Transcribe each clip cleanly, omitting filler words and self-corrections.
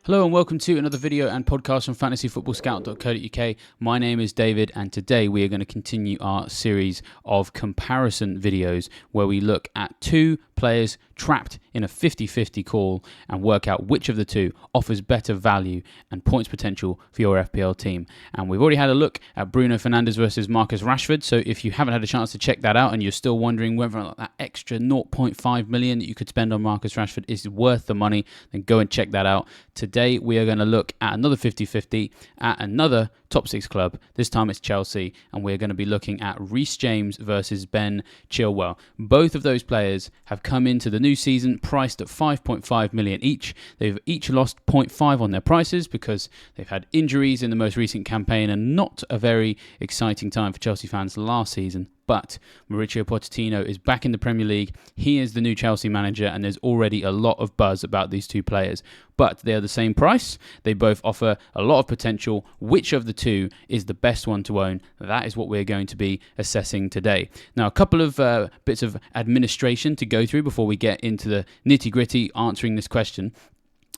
Hello and welcome to another video and podcast from FantasyFootballScout.co.uk. My name is David and today we are going to continue our series of comparison videos where we look at two players trapped in a 50-50 call and work out which of the two offers better value and points potential for your FPL team. And we've already had a look at Bruno Fernandes versus Marcus Rashford, so if you haven't had a chance to check that out and you're still wondering whether or not that extra 0.5 million that you could spend on Marcus Rashford is worth the money, then go and check that out. Today we are going to look at another 50-50 at another top six club. This time it's Chelsea, and we're going to be looking at Reece James versus Ben Chilwell. Both of those players have come into the new season priced at 5.5 million each. They've each lost 0.5 on their prices because they've had injuries in the most recent campaign and not a very exciting time for Chelsea fans last season. But Mauricio Pochettino is back in the Premier League. He is the new Chelsea manager, and there's already a lot of buzz about these two players. But they are the same price. They both offer a lot of potential. Which of the two is the best one to own? That is what we're going to be assessing today. Now, a couple of bits of administration to go through before we get into the nitty-gritty answering this question.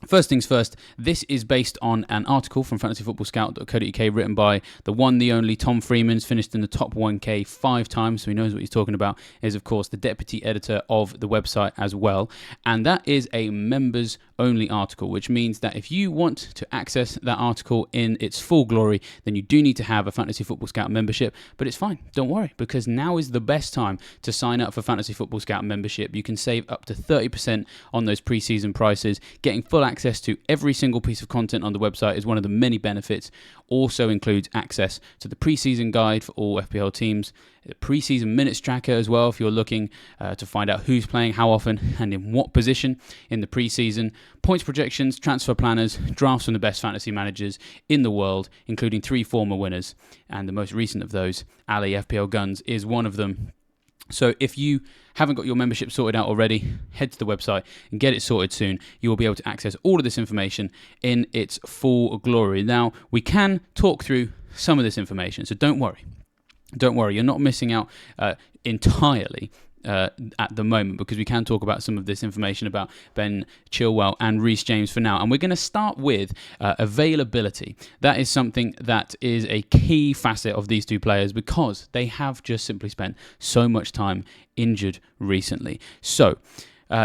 First things first, this is based on an article from FantasyFootballScout.co.uk written by the one, the only Tom Freeman's, finished in the top 1K 5 times, so he knows what he's talking about, is of course the deputy editor of the website as well. And that is a members only article, which means that if you want to access that article in its full glory, then you do need to have a Fantasy Football Scout membership. But it's fine, don't worry, because now is the best time to sign up for Fantasy Football Scout membership. You can save up to 30% on those preseason prices. Getting full access to every single piece of content on the website is one of the many benefits. Also includes access to the preseason guide for all FPL teams, the preseason minutes tracker as well if you're looking to find out who's playing how often and in what position in the preseason, points projections, transfer planners, drafts from the best fantasy managers in the world, including 3 former winners, and the most recent of those, Ali FPL Guns, is one of them. So if you haven't got your membership sorted out already, head to the website and get it sorted soon. You will be able to access all of this information in its full glory. Now, we can talk through some of this information, so don't worry. Don't worry, you're not missing out entirely at the moment, because we can talk about some of this information about Ben Chilwell and Reece James for now. And we're going to start with availability. That is something that is a key facet of these two players because they have just simply spent so much time injured recently. So,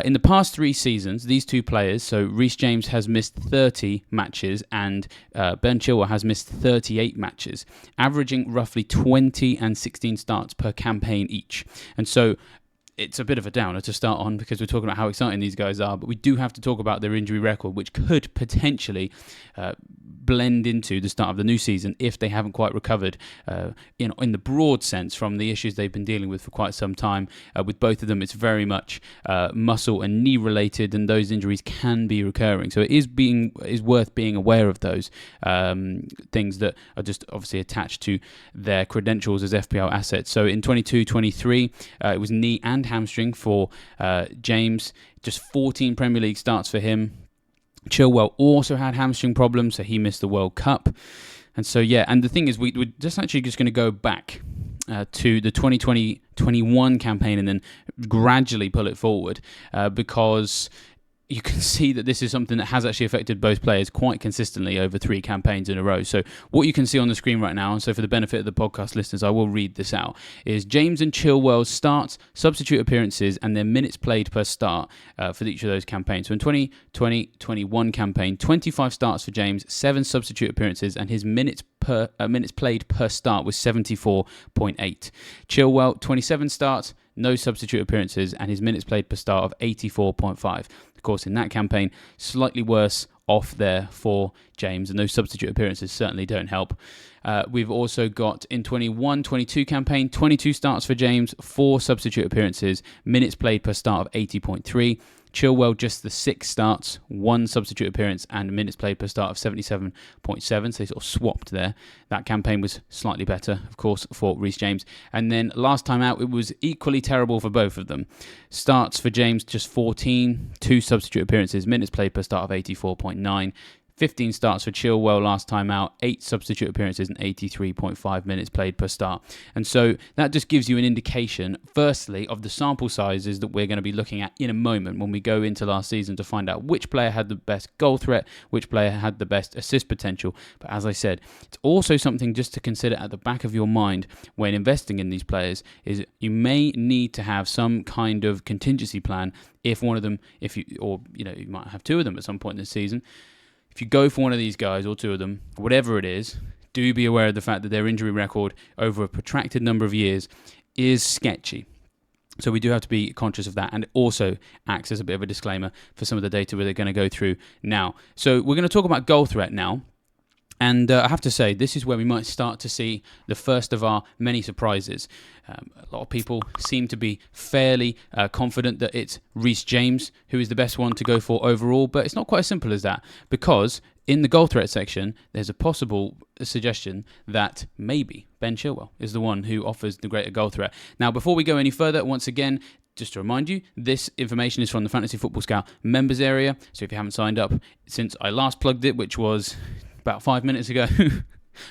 in the past 3 seasons, these two players, so Reece James has missed 30 matches and Ben Chilwell has missed 38 matches, averaging roughly 20 and 16 starts per campaign each. And so it's a bit of a downer to start on because we're talking about how exciting these guys are, but we do have to talk about their injury record, which could potentially blend into the start of the new season if they haven't quite recovered in the broad sense from the issues they've been dealing with for quite some time. With both of them, it's very much muscle and knee related, and those injuries can be recurring. So it is worth being aware of those things that are just obviously attached to their credentials as FPL assets. So in 22-23, it was knee and hamstring for James, just 14 Premier League starts for him. Chilwell also had hamstring problems, so he missed the World Cup. And so, yeah, and the thing is, we're just going to go back to the 2020-21 campaign and then gradually pull it forward because you can see that this is something that has actually affected both players quite consistently over 3 campaigns in a row. So what you can see on the screen right now, and so for the benefit of the podcast listeners, I will read this out, is James and Chilwell's starts, substitute appearances, and their minutes played per start for each of those campaigns. So in 2020-21 campaign, 25 starts for James, 7 substitute appearances, and his minutes played per start was 74.8. Chilwell, 27 starts, no substitute appearances, and his minutes played per start of 84.5. Of course, in that campaign, slightly worse off there for James, and those substitute appearances certainly don't help. We've also got in 21-22 campaign, 22 starts for James, 4 substitute appearances, minutes played per start of 80.3. Chilwell, just the 6 starts, 1 substitute appearance, and minutes played per start of 77.7. So they sort of swapped there. That campaign was slightly better, of course, for Reece James. And then last time out, it was equally terrible for both of them. Starts for James, just 14, 2 substitute appearances, minutes played per start of 84.9. 15 starts for Chilwell last time out, 8 substitute appearances and 83.5 minutes played per start. And so that just gives you an indication, firstly, of the sample sizes that we're going to be looking at in a moment when we go into last season to find out which player had the best goal threat, which player had the best assist potential. But as I said, it's also something just to consider at the back of your mind when investing in these players, is you may need to have some kind of contingency plan if one of them, you might have 2 of them at some point in the season. If you go for one of these guys or 2 of them, whatever it is, do be aware of the fact that their injury record over a protracted number of years is sketchy. So we do have to be conscious of that, and it also acts as a bit of a disclaimer for some of the data we're going to go through now. So we're going to talk about goal threat now. And I have to say, this is where we might start to see the first of our many surprises. A lot of people seem to be fairly confident that it's Reece James who is the best one to go for overall, but it's not quite as simple as that, because in the goal threat section, there's a possible suggestion that maybe Ben Chilwell is the one who offers the greater goal threat. Now, before we go any further, once again, just to remind you, this information is from the Fantasy Football Scout members area, so if you haven't signed up since I last plugged it, which was about 5 minutes ago,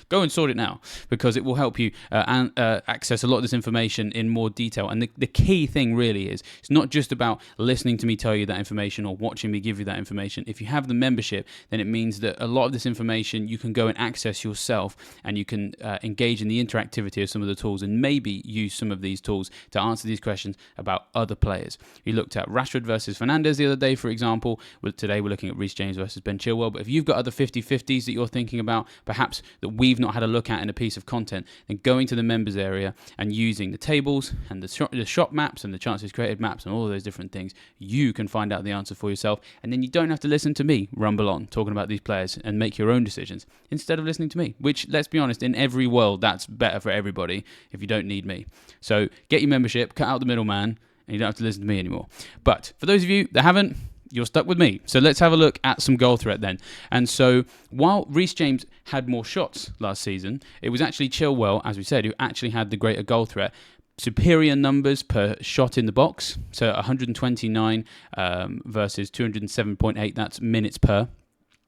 go and sort it now, because it will help you access a lot of this information in more detail. And the key thing really is, it's not just about listening to me tell you that information or watching me give you that information. If you have the membership, then it means that a lot of this information you can go and access yourself, and you can engage in the interactivity of some of the tools, and maybe use some of these tools to answer these questions about other players. We looked at Rashford versus Fernandes the other day, for example. Today we're looking at Reece James versus Ben Chilwell. But if you've got other 50-50s that you're thinking about, perhaps that we've not had a look at in a piece of content, then going to the members area and using the tables and the shot maps and the chances created maps and all of those different things, you can find out the answer for yourself, and then you don't have to listen to me rumble on talking about these players and make your own decisions instead of listening to me, which, let's be honest, in every world that's better for everybody if you don't need me. So get your membership, cut out the middleman, and you don't have to listen to me anymore. But for those of you that haven't, you're stuck with me. So let's have a look at some goal threat then. And so while Reece James had more shots last season, it was actually Chilwell, as we said, who actually had the greater goal threat. Superior numbers per shot in the box. So 129 versus 207.8. That's minutes per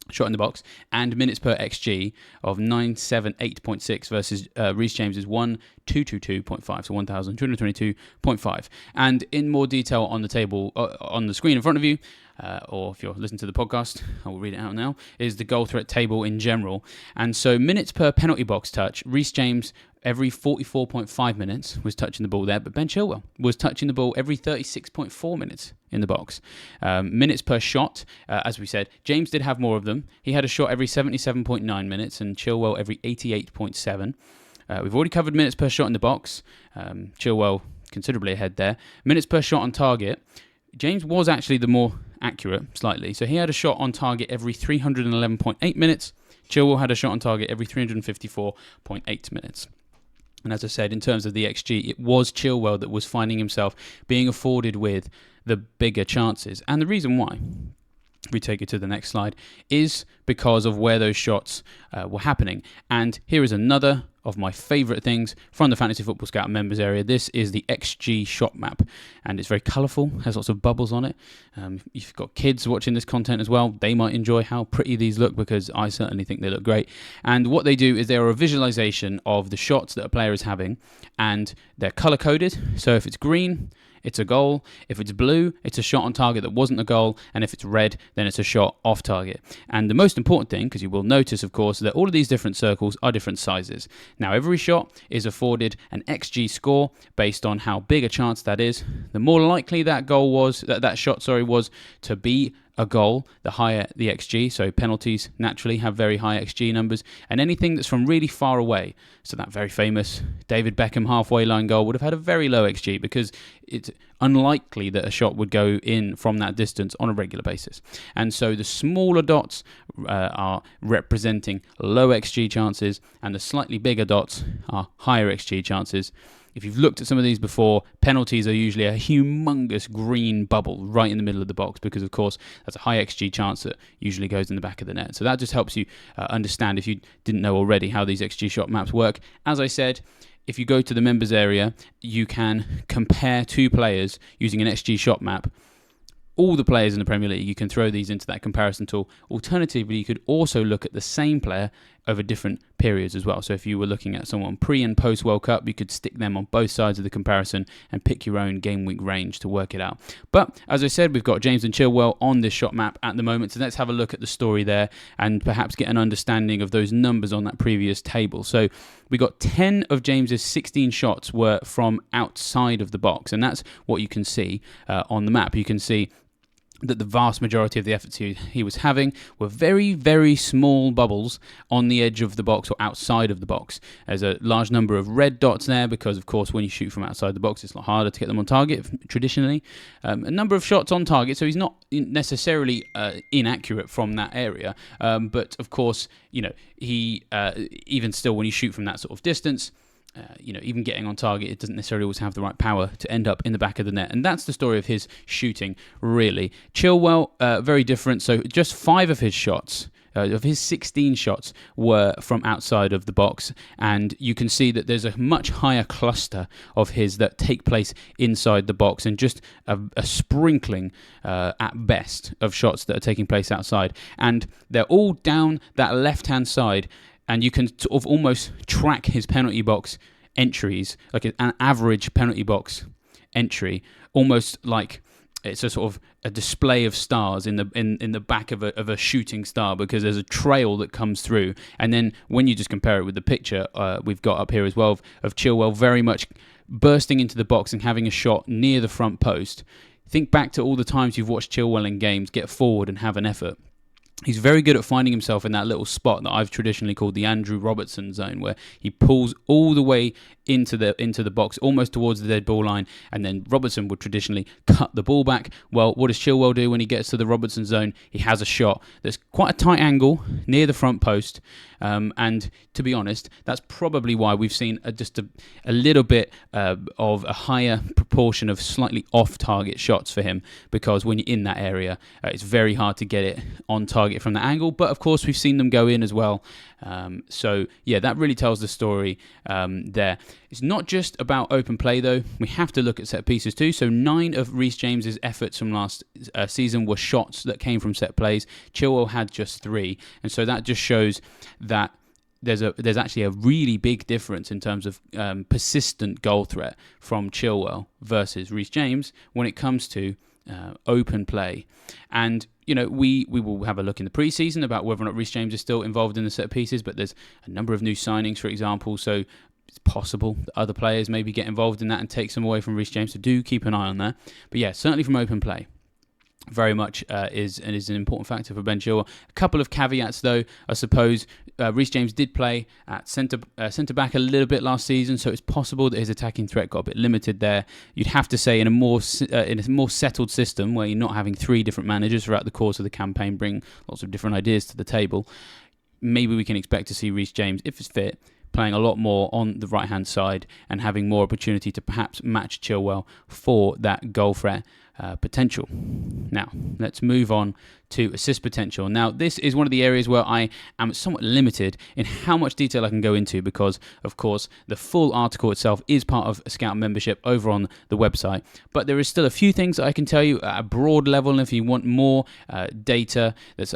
shot in the box, and minutes per XG of 978.6 versus Reece James is 1222.5, so 1222.5. And in more detail on the table, on the screen in front of you, or if you're listening to the podcast, I will read it out now, is the goal threat table in general. And so minutes per penalty box touch, Reece James every 44.5 minutes was touching the ball there, but Ben Chilwell was touching the ball every 36.4 minutes in the box. Minutes per shot, as we said, James did have more of them. He had a shot every 77.9 minutes and Chilwell every 88.7. We've already covered minutes per shot in the box. Chilwell considerably ahead there. Minutes per shot on target, James was actually the more accurate slightly. So he had a shot on target every 311.8 minutes. Chilwell had a shot on target every 354.8 minutes. And as I said, in terms of the XG, it was Chilwell that was finding himself being afforded with the bigger chances. And the reason why, if we take it to the next slide, is because of where those shots were happening. And here is another of my favourite things from the Fantasy Football Scout members area. This is the XG shot map, and it's very colourful, has lots of bubbles on it. If you've got kids watching this content as well, they might enjoy how pretty these look, because I certainly think they look great. And what they do is they are a visualisation of the shots that a player is having, and they're colour-coded. So if it's green, it's a goal. If it's blue, it's a shot on target that wasn't a goal. And if it's red, then it's a shot off target. And the most important thing, because you will notice, of course, that all of these different circles are different sizes. Now, every shot is afforded an XG score based on how big a chance that is. The more likely that goal was, that shot was to be a goal, the higher the XG. So penalties naturally have very high XG numbers, and anything that's from really far away, so that very famous David Beckham halfway line goal would have had a very low XG, because it's unlikely that a shot would go in from that distance on a regular basis. And so the smaller dots are representing low XG chances, and the slightly bigger dots are higher XG chances. If you've looked at some of these before, penalties are usually a humongous green bubble right in the middle of the box, because, of course, that's a high XG chance that usually goes in the back of the net. So that just helps you understand, if you didn't know already, how these XG shot maps work. As I said, if you go to the members area, you can compare two players using an XG shot map all the players in the Premier League, you can throw these into that comparison tool. Alternatively, you could also look at the same player over different periods as well. So if you were looking at someone pre and post World Cup, you could stick them on both sides of the comparison and pick your own game week range to work it out. But as I said, we've got James and Chilwell on this shot map at the moment. So let's have a look at the story there and perhaps get an understanding of those numbers on that previous table. So we got 10 of James's 16 shots were from outside of the box, and that's what you can see on the map. You can see that the vast majority of the efforts he was having were very, very small bubbles on the edge of the box or outside of the box. There's a large number of red dots there because, of course, when you shoot from outside the box, it's a lot harder to get them on target traditionally. A number of shots on target, so he's not necessarily inaccurate from that area. But, of course, he even still, when you shoot from that sort of distance, even getting on target, it doesn't necessarily always have the right power to end up in the back of the net. And that's the story of his shooting, really. Chilwell, very different. So just 5 of his shots, of his 16 shots, were from outside of the box. And you can see that there's a much higher cluster of his that take place inside the box, and just a sprinkling, at best, of shots that are taking place outside. And they're all down that left-hand side. And you can sort of almost track his penalty box entries, like an average penalty box entry, almost like it's a sort of a display of stars in the back of a shooting star, because there's a trail that comes through. And then when you just compare it with the picture we've got up here as well of Chilwell very much bursting into the box and having a shot near the front post. Think back to all the times you've watched Chilwell in games get forward and have an effort. He's very good at finding himself in that little spot that I've traditionally called the Andrew Robertson zone, where he pulls all the way into the box, almost towards the dead ball line, and then Robertson would traditionally cut the ball back. Well, what does Chilwell do when he gets to the Robertson zone? He has a shot that's quite a tight angle near the front post, and to be honest, that's probably why we've seen just a little bit of a higher proportion of slightly off-target shots for him, because when you're in that area, it's very hard to get it on target from that angle. But of course, we've seen them go in as well. So yeah, that really tells the story there. It's not just about open play though. We have to look at set pieces too. So 9 of Reece James's efforts from last season were shots that came from set plays. Chilwell had just 3, and so that just shows that there's actually a really big difference in terms of persistent goal threat from Chilwell versus Reece James when it comes to open play. And we will have a look in the preseason about whether or not Reece James is still involved in the set pieces, but there's a number of new signings, for example, so it's possible that other players maybe get involved in that and take some away from Reece James, so do keep an eye on that. But yeah, certainly from open play, very much is an important factor for Ben Chilwell. A couple of caveats though, I suppose. Reece James did play at centre back a little bit last season, so it's possible that his attacking threat got a bit limited there. You'd have to say in a more settled system where you're not having 3 different managers throughout the course of the campaign bring lots of different ideas to the table, maybe we can expect to see Reece James, if it's fit, playing a lot more on the right-hand side and having more opportunity to perhaps match Chilwell for that goal threat potential. Now, let's move on to assist potential. Now, this is one of the areas where I am somewhat limited in how much detail I can go into because, of course, the full article itself is part of a Scout membership over on the website. But there is still a few things that I can tell you at a broad level, and if you want more data that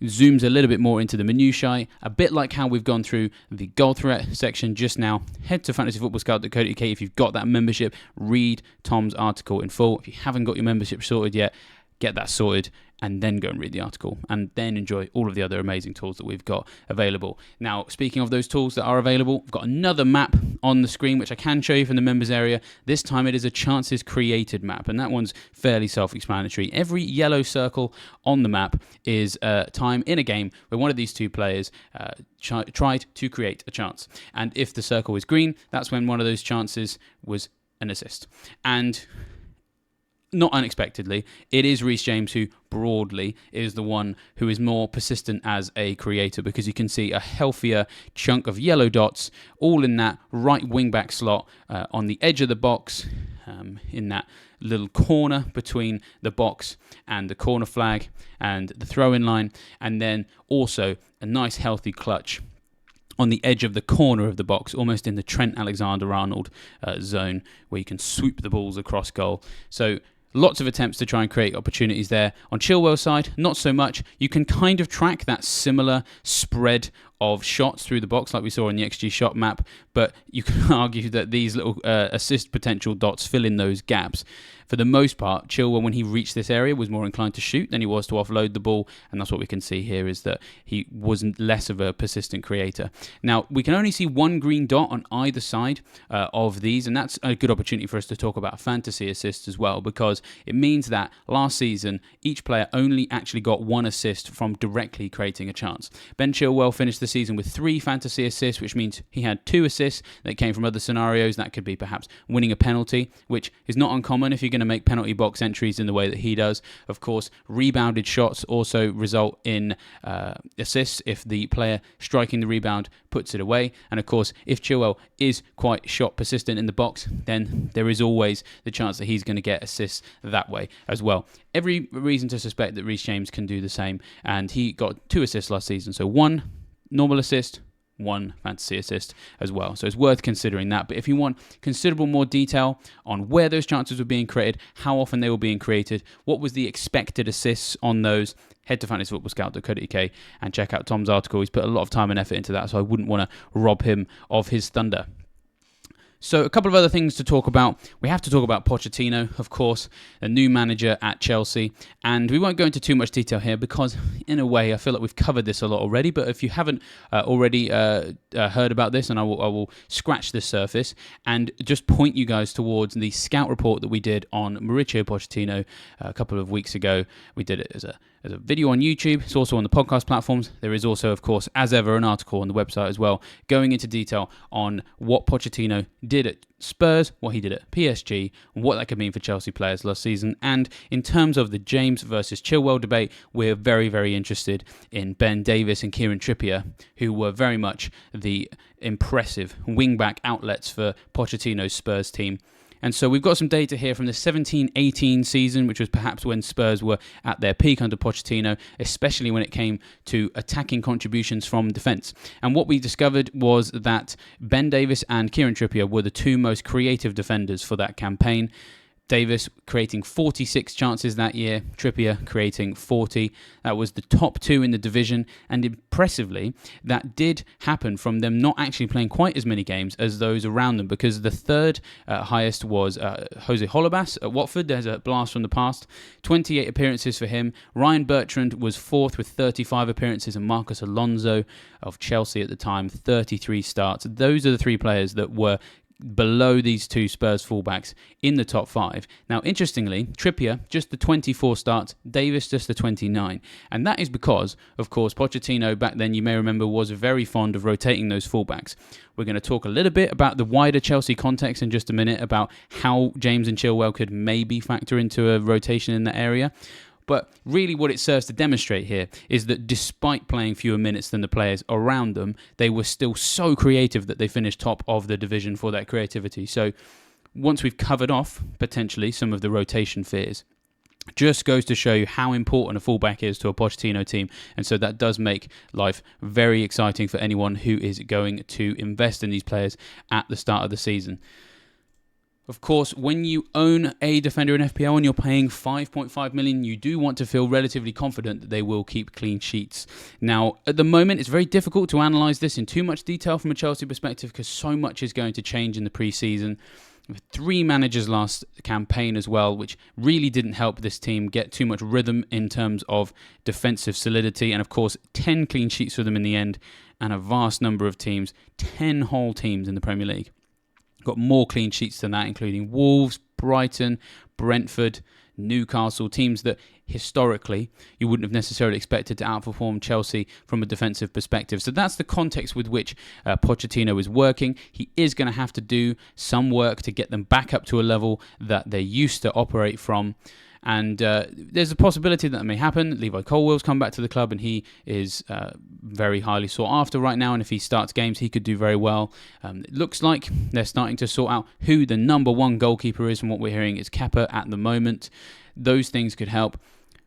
zooms a little bit more into the minutiae, a bit like how we've gone through the goal threat section just now, head to fantasyfootballscout.co.uk. If you've got that membership, read Tom's article in full. If you haven't got your membership sorted yet, get that sorted and then go and read the article and then enjoy all of the other amazing tools that we've got available. Now, speaking of those tools that are available, we've got another map on the screen which I can show you from the members area. This time it is a chances created map, and that one's fairly self-explanatory. Every yellow circle on the map is a time in a game where one of these 2 players tried to create a chance. And if the circle is green, that's when one of those chances was an assist. And not unexpectedly, it is Reece James who broadly is the one who is more persistent as a creator, because you can see a healthier chunk of yellow dots all in that right wing back slot on the edge of the box, in that little corner between the box and the corner flag and the throw-in line, and then also a nice healthy clutch on the edge of the corner of the box, almost in the Trent Alexander-Arnold zone, where you can swoop the balls across goal. So Lots of attempts to try and create opportunities there. On Chilwell's side, not so much. You can kind of track that similar spread of shots through the box like we saw in the XG shot map, but you can argue that these little assist potential dots fill in those gaps. For the most part, Chilwell, when he reached this area, was more inclined to shoot than he was to offload the ball, and that's what we can see here, is that he wasn't less of a persistent creator. Now, we can only see one green dot on either side of these, and that's a good opportunity for us to talk about fantasy assists as well, because it means that last season, each player only actually got one assist from directly creating a chance. Ben Chilwell finished the season with 3 fantasy assists, which means he had 2 assists that came from other scenarios. That could be perhaps winning a penalty, which is not uncommon if you're going to make penalty box entries in the way that he does. Of course, rebounded shots also result in assists if the player striking the rebound puts it away. And of course, if Chilwell is quite shot persistent in the box, then there is always the chance that he's going to get assists that way as well. Every reason to suspect that Reece James can do the same, and he got 2 assists last season. So 1 normal assist, 1 fantasy assist as well. So it's worth considering that. But if you want considerable more detail on where those chances were being created, how often they were being created, what was the expected assists on those, head to FFScout.co.uk and check out Tom's article. He's put a lot of time and effort into that, so I wouldn't want to rob him of his thunder. So a couple of other things to talk about. We have to talk about Pochettino, of course, a new manager at Chelsea. And we won't go into too much detail here because, in a way, I feel like we've covered this a lot already. But if you haven't already heard about this, and I will scratch the surface and just point you guys towards the scout report that we did on Mauricio Pochettino a couple of weeks ago. We did it as a video on YouTube. It's also on the podcast platforms. There is also, of course, as ever, an article on the website as well, going into detail on what Pochettino did at Spurs, what he did at PSG, and what that could mean for Chelsea players last season. And in terms of the James versus Chilwell debate, we're very, very interested in Ben Davies and Kieran Trippier, who were very much the impressive wing-back outlets for Pochettino's Spurs team. And so we've got some data here from the 17-18 season, which was perhaps when Spurs were at their peak under Pochettino, especially when it came to attacking contributions from defence. And what we discovered was that Ben Davies and Kieran Trippier were the 2 most creative defenders for that campaign. Davies creating 46 chances that year, Trippier creating 40. That was the top 2 in the division, and impressively, that did happen from them not actually playing quite as many games as those around them, because the third highest was Jose Holebas at Watford. There's a blast from the past. 28 appearances for him. Ryan Bertrand was 4th with 35 appearances, and Marcus Alonso of Chelsea at the time, 33 starts. Those are the 3 players that were below these 2 Spurs fullbacks in the top 5. Now, interestingly, Trippier, just the 24 starts, Davies just the 29. And that is because, of course, Pochettino back then, you may remember, was very fond of rotating those fullbacks. We're going to talk a little bit about the wider Chelsea context in just a minute, about how James and Chilwell could maybe factor into a rotation in that area. But really what it serves to demonstrate here is that despite playing fewer minutes than the players around them, they were still so creative that they finished top of the division for that creativity. So once we've covered off, potentially, some of the rotation fears, just goes to show you how important a fullback is to a Pochettino team. And so that does make life very exciting for anyone who is going to invest in these players at the start of the season. Of course, when you own a defender in FPL and you're paying 5.5 million, you do want to feel relatively confident that they will keep clean sheets. Now, at the moment, it's very difficult to analyse this in too much detail from a Chelsea perspective because so much is going to change in the pre-season. With 3 managers last campaign as well, which really didn't help this team get too much rhythm in terms of defensive solidity. And of course, 10 clean sheets for them in the end, and a vast number of teams, 10 whole teams in the Premier League. Got more clean sheets than that, including Wolves, Brighton, Brentford, Newcastle, teams that historically you wouldn't have necessarily expected to outperform Chelsea from a defensive perspective. So that's the context with which Pochettino is working. He is going to have to do some work to get them back up to a level that they used to operate from. And there's a possibility that may happen. Levi Colwell's come back to the club and he is very highly sought after right now. And if he starts games, he could do very well. It looks like they're starting to sort out who the number 1 goalkeeper is. From what we're hearing, it's Kepa at the moment. Those things could help.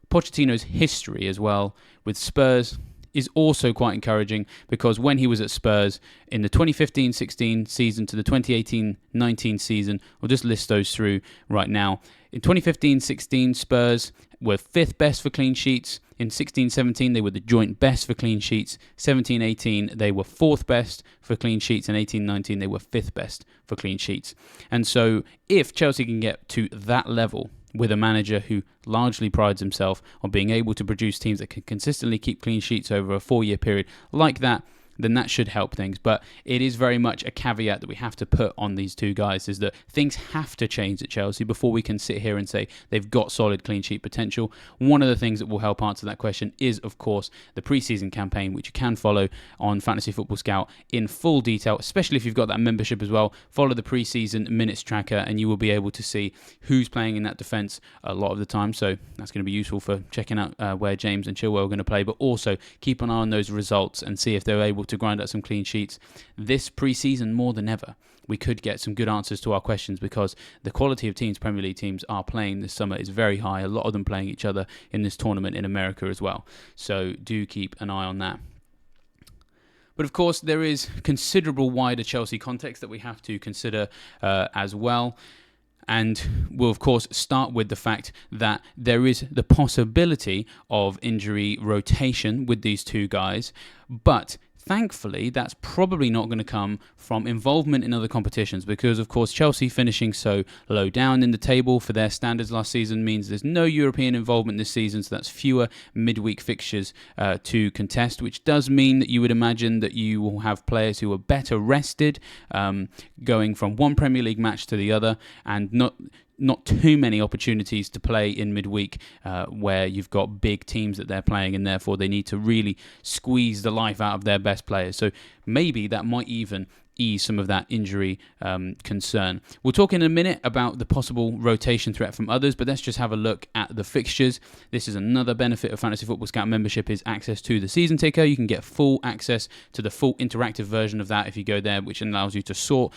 Pochettino's history as well with Spurs is also quite encouraging because when he was at Spurs in the 2015-16 season to the 2018-19 season, we'll just list those through right now. In 2015-16, Spurs were 5th best for clean sheets. In 16-17, they were the joint best for clean sheets. 17-18, they were 4th best for clean sheets. And 18-19, they were 5th best for clean sheets. And so if Chelsea can get to that level with a manager who largely prides himself on being able to produce teams that can consistently keep clean sheets over a 4-year period like that, then that should help things. But it is very much a caveat that we have to put on these two guys, is that things have to change at Chelsea before we can sit here and say they've got solid clean sheet potential. One of the things that will help answer that question is, of course, the pre-season campaign, which you can follow on Fantasy Football Scout in full detail, especially if you've got that membership as well. Follow the pre-season minutes tracker and you will be able to see who's playing in that defence a lot of the time. So that's going to be useful for checking out where James and Chilwell are going to play, but also keep an eye on those results and see if they're able to grind out some clean sheets. This pre-season, more than ever, we could get some good answers to our questions because the quality of teams Premier League teams are playing this summer is very high. A lot of them playing each other in this tournament in America as well. So do keep an eye on that. But of course, there is considerable wider Chelsea context that we have to consider as well. And we'll, of course, start with the fact that there is the possibility of injury rotation with these two guys. But thankfully, that's probably not going to come from involvement in other competitions because, of course, Chelsea finishing so low down in the table for their standards last season means there's no European involvement this season, so that's fewer midweek fixtures to contest, which does mean that you would imagine that you will have players who are better rested going from one Premier League match to the other and not too many opportunities to play in midweek where you've got big teams that they're playing and therefore they need to really squeeze the life out of their best players. So maybe that might even ease some of that injury concern. We'll talk in a minute about the possible rotation threat from others, but let's just have a look at the fixtures. This is another benefit of Fantasy Football Scout membership, is access to the season ticker. You can get full access to the full interactive version of that if you go there, which allows you to sort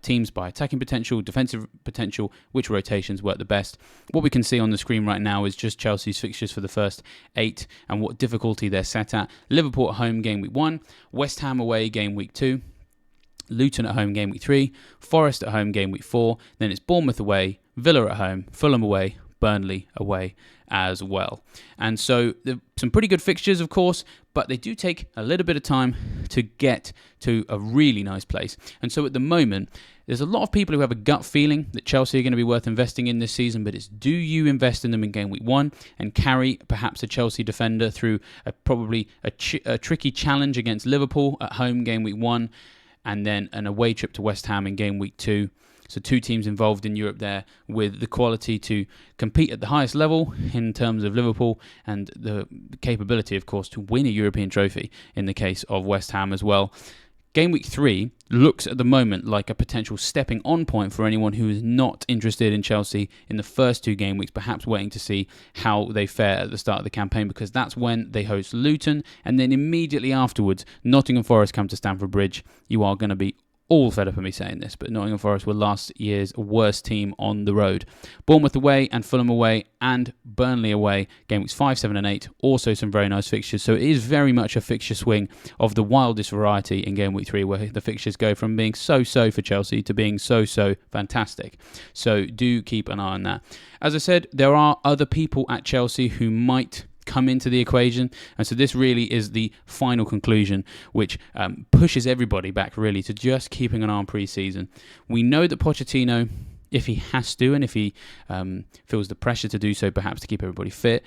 teams by attacking potential, defensive potential, which rotations work the best. What we can see on the screen right now is just Chelsea's fixtures for the first 8 and what difficulty they're set at. Liverpool at home, game week 1. West Ham away, game week 2. Luton at home, game week 3, Forest at home, game week 4, then it's Bournemouth away, Villa at home, Fulham away, Burnley away as well. And so some pretty good fixtures, of course, but they do take a little bit of time to get to a really nice place. And so at the moment, there's a lot of people who have a gut feeling that Chelsea are going to be worth investing in this season, but it's do you invest in them in game week 1 and carry perhaps a Chelsea defender through probably a tricky challenge against Liverpool at home, game week 1, and then an away trip to West Ham in game week 2. So 2 teams involved in Europe there with the quality to compete at the highest level in terms of Liverpool and the capability, of course, to win a European trophy in the case of West Ham as well. Game week 3 looks at the moment like a potential stepping on point for anyone who is not interested in Chelsea in the first 2 game weeks, perhaps waiting to see how they fare at the start of the campaign, because that's when they host Luton, and then immediately afterwards, Nottingham Forest come to Stamford Bridge. You are going to be all fed up of me saying this, but Nottingham Forest were last year's worst team on the road. Bournemouth away and Fulham away and Burnley away, game weeks 5, 7 and 8. Also some very nice fixtures. So it is very much a fixture swing of the wildest variety in game week 3, where the fixtures go from being so-so for Chelsea to being so-so fantastic. So do keep an eye on that. As I said, there are other people at Chelsea who might come into the equation, and so this really is the final conclusion, which pushes everybody back really to just keeping an eye on pre-season. We know that Pochettino, if he has to and if he feels the pressure to do so, perhaps to keep everybody fit,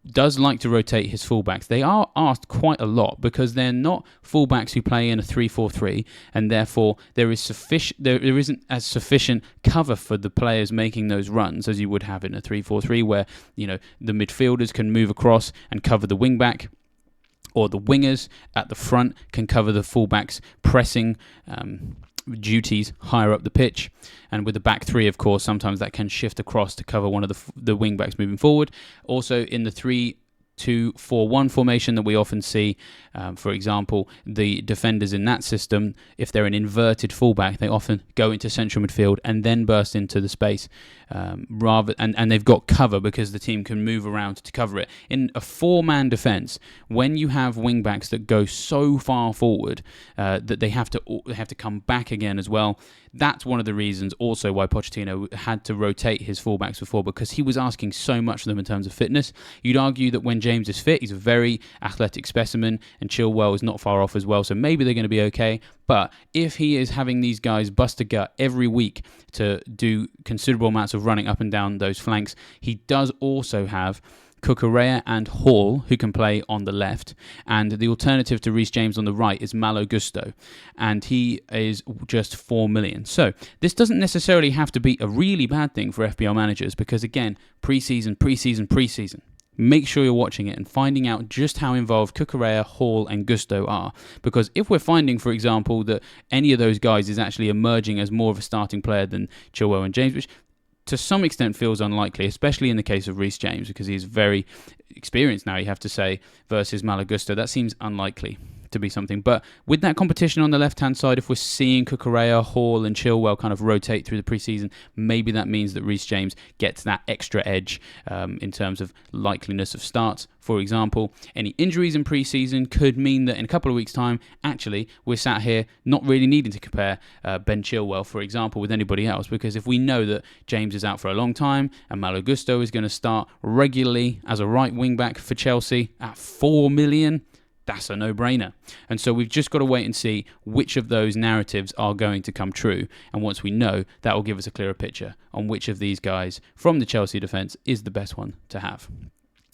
does like to rotate his fullbacks. They are asked quite a lot because they're not fullbacks who play in a 3-4-3, and therefore there isn't as sufficient cover for the players making those runs as you would have in a 3-4-3, where the midfielders can move across and cover the wing back, or the wingers at the front can cover the fullbacks pressing duties higher up the pitch. And with the back 3, of course, sometimes that can shift across to cover one of the wing backs moving forward. Also in the 3 2-4-1 formation that we often see. For example, the defenders in that system, if they're an inverted fullback, they often go into central midfield and then burst into the space, and they've got cover because the team can move around to cover it. In a 4-man defence, when you have wing-backs that go so far forward that they have to come back again as well, that's one of the reasons also why Pochettino had to rotate his fullbacks before, because he was asking so much of them in terms of fitness. You'd argue that when James is fit, he's a very athletic specimen, and Chilwell is not far off as well, so maybe they're going to be okay. But if he is having these guys bust a gut every week to do considerable amounts of running up and down those flanks, he does also have Cucurella and Hall, who can play on the left, and the alternative to Reece James on the right is Malo Gusto, and he is just 4 million. So this doesn't necessarily have to be a really bad thing for FPL managers, because again, preseason. Make sure you're watching it and finding out just how involved Cucurella, Hall and Gusto are. Because if we're finding, for example, that any of those guys is actually emerging as more of a starting player than Chilwell and James, which to some extent feels unlikely, especially in the case of Reece James, because he's very experienced now, you have to say, versus Malo Gusto, that seems unlikely to be something. But with that competition on the left-hand side, if we're seeing Cucurella, Hall and Chilwell kind of rotate through the preseason, maybe that means that Reece James gets that extra edge in terms of likeliness of starts. For example, any injuries in preseason could mean that in a couple of weeks' time, actually, we're sat here not really needing to compare Ben Chilwell, for example, with anybody else, because if we know that James is out for a long time and Malo Gusto is going to start regularly as a right wing-back for Chelsea at 4 million, that's a no-brainer. And so we've just got to wait and see which of those narratives are going to come true. And once we know, that will give us a clearer picture on which of these guys from the Chelsea defence is the best one to have.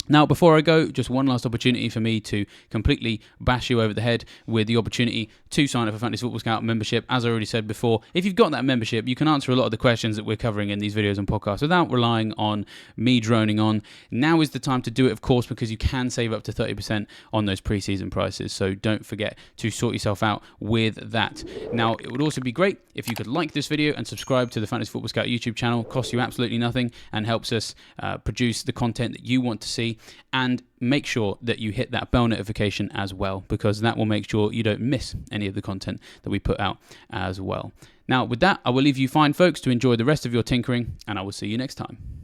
Now, before I go, just one last opportunity for me to completely bash you over the head with the opportunity to sign up for Fantasy Football Scout membership. As I already said before, if you've got that membership, you can answer a lot of the questions that we're covering in these videos and podcasts without relying on me droning on. Now is the time to do it, of course, because you can save up to 30% on those preseason prices. So don't forget to sort yourself out with that. Now, it would also be great if you could like this video and subscribe to the Fantasy Football Scout YouTube channel. It costs you absolutely nothing and helps us produce the content that you want to see. And make sure that you hit that bell notification as well, because that will make sure you don't miss any of the content that we put out as well. Now, with that, I will leave you fine, folks, to enjoy the rest of your tinkering, and I will see you next time.